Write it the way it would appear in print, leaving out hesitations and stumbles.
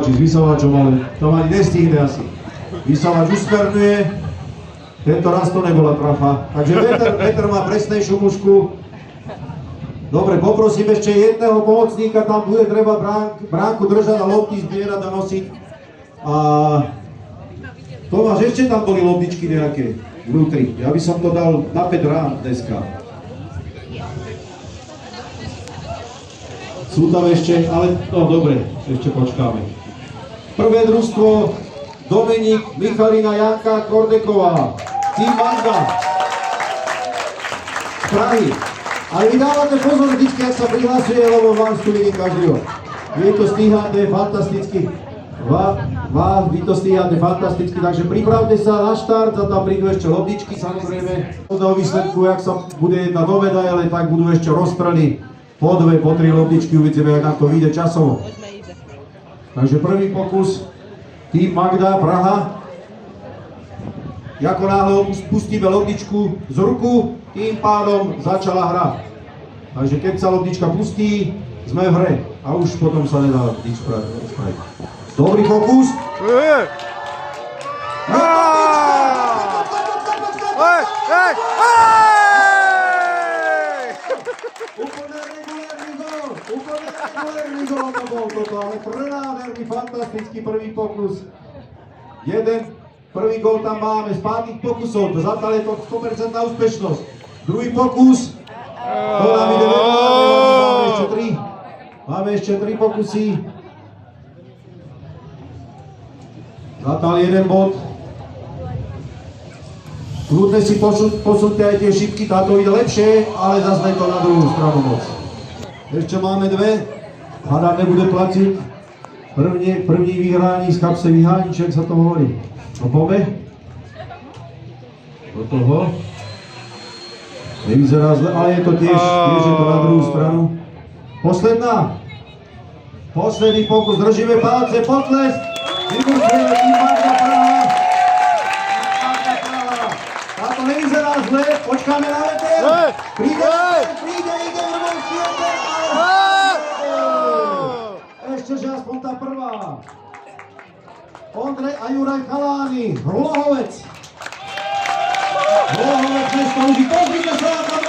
s Vysovačom, ale to ani nestihne asi. Vysovač usmerňuje, tento raz to nebola trafa, takže Peter má presnejšiu mušku. Dobre, poprosím ešte jedného pomocníka, tam bude treba bránku držať a lopty zbierať a nosiť. A Tomáš, ešte tam boli loptičky nejaké vnútri, ja by som to dal na 5 rán dneska. Sú tam ešte, ale no dobre, ešte počkáme. Prvé družstvo Dominik, Michalina, Janka, Kordeková, Tým Magda z Prahy. Ale vy dávate pozor vždycky, ak sa prihlasuje, lebo vás tu vidím každého. Vy to stíhate fantasticky. Vy to stíhate fantasticky, takže pripravte sa na štart a tam prídu ešte loptičky, samozrejme. Do výsledku, ak sa bude jedna do medaile, tak budú ešte rozstrely. Po 2, po 3 loptičky, uvidíme, jak nám to vyjde časovo. Takže prvý pokus, Tým Magda, Praha. Ako náhle pustíme loptičku z ruku, tým pádom začala hra. Takže keď sa loptička pustí, sme v hre. A už potom sa nedá nič spraviť. Dobrý pokus. Úplne regulérny gól to bol toto, ale prenádherný, fantastický prvý pokus. Prvý gól tam máme z 5 pokusov, to zatiaľ je to 100% úspešnosť. Druhý pokus, to nám ide máme ešte 3 pokusy. Zatiaľ 1 bod. Kľudne si posunte aj tie šipky, táto ide lepšie, ale zase to na druhú stranu moc. Ešte máme 2, hádam nebude platiť. První vyhrání z kapse vyhániček sa to hovorí. No poďme. Do toho. Nevyzerá zle, ale je to tiež je to na druhú stranu. Posledný pokus, držíme palce, potlesk. Vybuchujeme Tým Magda, Praha. Táto nevyzerá zle, počkáme na veter. Príde, ide Vrbolský veter. Ešte, že aspoň tá prvá. Ondrej a Juraj Chaláni, Hlohovec. Hlohovec mesto Luží, pozrite sa na tam